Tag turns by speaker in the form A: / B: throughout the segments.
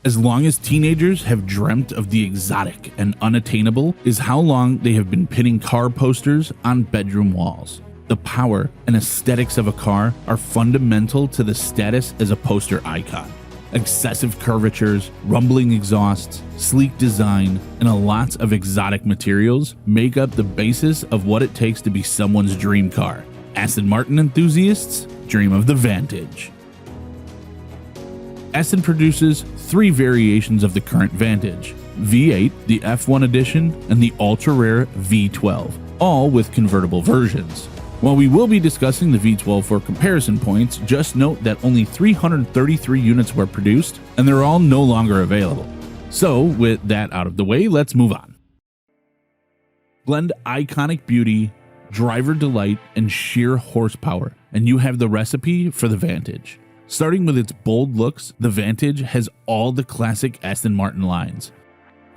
A: As long as teenagers have dreamt of the exotic and unattainable is how long they have been pinning car posters on bedroom walls. The power and aesthetics of a car are fundamental to the status as a poster icon. Excessive curvatures, rumbling exhausts, sleek design, and a lot of exotic materials make up the basis of what it takes to be someone's dream car. Aston Martin enthusiasts dream of the Vantage. Aston produces 3 variations of the current Vantage: V8, the F1 edition, and the ultra-rare V12, all with convertible versions. While we will be discussing the V12 for comparison points, just note that only 333 units were produced, and they're all no longer available. So, with that out of the way, let's move on. Blend iconic beauty, driver delight, and sheer horsepower, and you have the recipe for the Vantage. Starting with its bold looks, the Vantage has all the classic Aston Martin lines.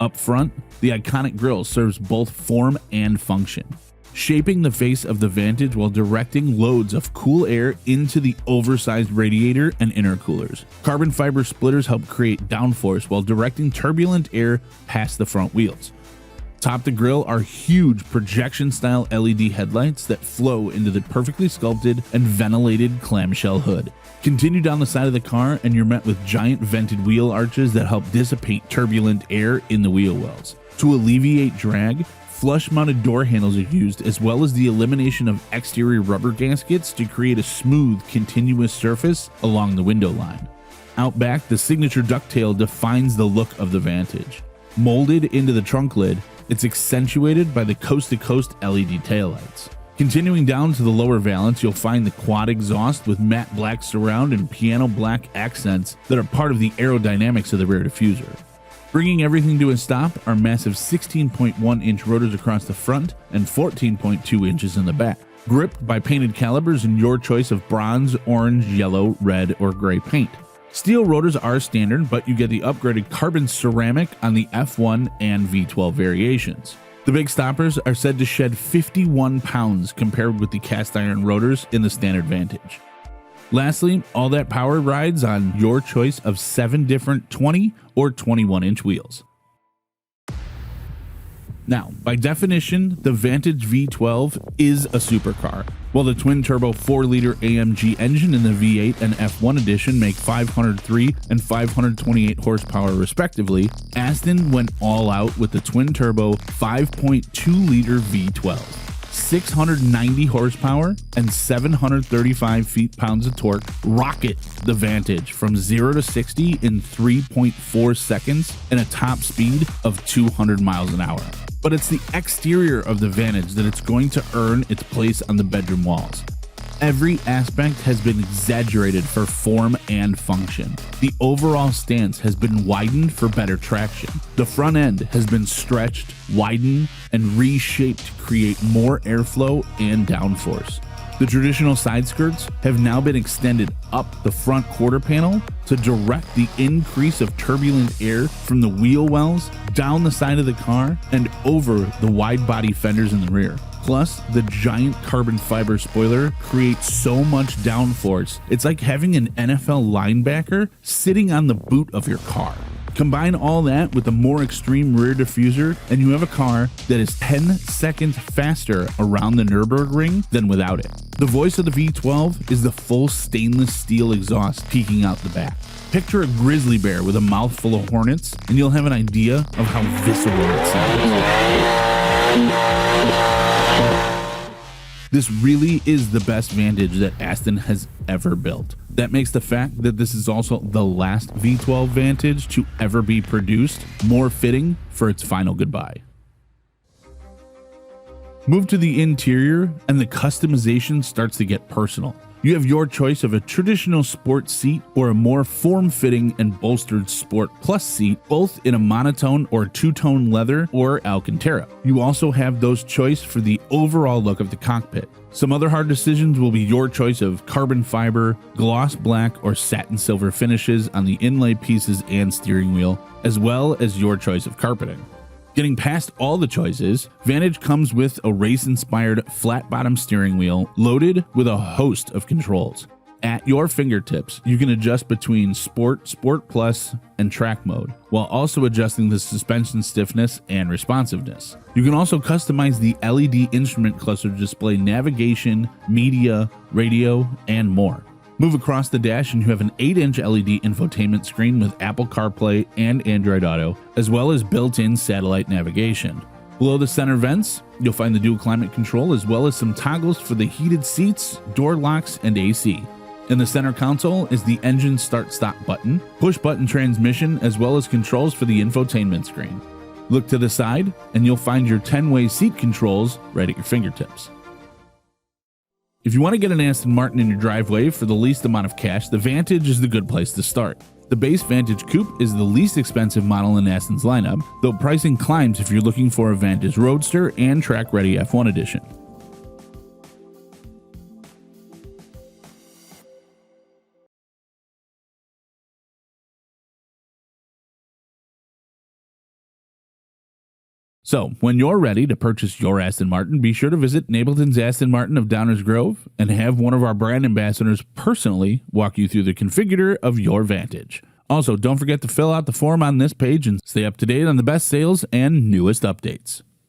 A: Up front, the iconic grille serves both form and function, shaping the face of the Vantage while directing loads of cool air into the oversized radiator and intercoolers. Carbon fiber splitters help create downforce while directing turbulent air past the front wheels. Top the grille are huge projection-style LED headlights that flow into the perfectly sculpted and ventilated clamshell hood. Continue down the side of the car and you're met with giant vented wheel arches that help dissipate turbulent air in the wheel wells. To alleviate drag, flush-mounted door handles are used, as well as the elimination of exterior rubber gaskets to create a smooth, continuous surface along the window line. Out back, the signature ducktail defines the look of the Vantage. Molded into the trunk lid, it's accentuated by the coast-to-coast LED taillights. Continuing down to the lower valance, you'll find the quad exhaust with matte black surround and piano black accents that are part of the aerodynamics of the rear diffuser. Bringing everything to a stop are massive 16.1-inch rotors across the front and 14.2 inches in the back, gripped by painted calipers in your choice of bronze, orange, yellow, red, or gray paint. Steel rotors are standard, but you get the upgraded carbon ceramic on the F1 and V12 variations. The big stoppers are said to shed 51 pounds compared with the cast iron rotors in the standard Vantage. Lastly, all that power rides on your choice of 7 different 20 or 21-inch wheels. Now, by definition, the Vantage V12 is a supercar. While the twin-turbo 4-liter AMG engine in the V8 and F1 edition make 503 and 528 horsepower respectively, Aston went all out with the twin-turbo 5.2-liter V12. 690 horsepower and 735 feet-pounds of torque rocket the Vantage from 0 to 60 in 3.4 seconds and a top speed of 200 miles an hour. But it's the exterior of the Vantage that it's going to earn its place on the bedroom walls. Every aspect has been exaggerated for form and function. The overall stance has been widened for better traction. The front end has been stretched, widened, and reshaped to create more airflow and downforce. The traditional side skirts have now been extended up the front quarter panel to direct the increase of turbulent air from the wheel wells down the side of the car and over the wide body fenders in the rear. Plus, the giant carbon fiber spoiler creates so much downforce, it's like having an NFL linebacker sitting on the boot of your car. Combine all that with a more extreme rear diffuser, and you have a car that is 10 seconds faster around the Nürburgring than without it. The voice of the V12 is the full stainless steel exhaust peeking out the back. Picture a grizzly bear with a mouthful of hornets, and you'll have an idea of how visceral it sounds. This really is the best Vantage that Aston has ever built. That makes the fact that this is also the last V12 Vantage to ever be produced more fitting for its final goodbye. Move to the interior and the customization starts to get personal. You have your choice of a traditional sport seat or a more form-fitting and bolstered Sport Plus seat, both in a monotone or two-tone leather or Alcantara. You also have those choice for the overall look of the cockpit. Some other hard decisions will be your choice of carbon fiber, gloss black, or satin silver finishes on the inlay pieces and steering wheel, as well as your choice of carpeting. Getting past all the choices, Vantage comes with a race-inspired flat-bottom steering wheel loaded with a host of controls. At your fingertips, you can adjust between Sport, Sport Plus, and Track mode, while also adjusting the suspension stiffness and responsiveness. You can also customize the LED instrument cluster to display navigation, media, radio, and more. Move across the dash and you have an 8-inch LED infotainment screen with Apple CarPlay and Android Auto, as well as built-in satellite navigation. Below the center vents, you'll find the dual climate control as well as some toggles for the heated seats, door locks, and AC. In the center console is the engine start-stop button, push-button transmission, as well as controls for the infotainment screen. Look to the side, and you'll find your 10-way seat controls right at your fingertips. If you want to get an Aston Martin in your driveway for the least amount of cash, the Vantage is the good place to start. The base Vantage Coupe is the least expensive model in Aston's lineup, though pricing climbs if you're looking for a Vantage Roadster and track-ready F1 edition. So, when you're ready to purchase your Aston Martin, be sure to visit Napleton's Aston Martin of Downers Grove and have one of our brand ambassadors personally walk you through the configurator of your Vantage. Also, don't forget to fill out the form on this page and stay up to date on the best sales and newest updates.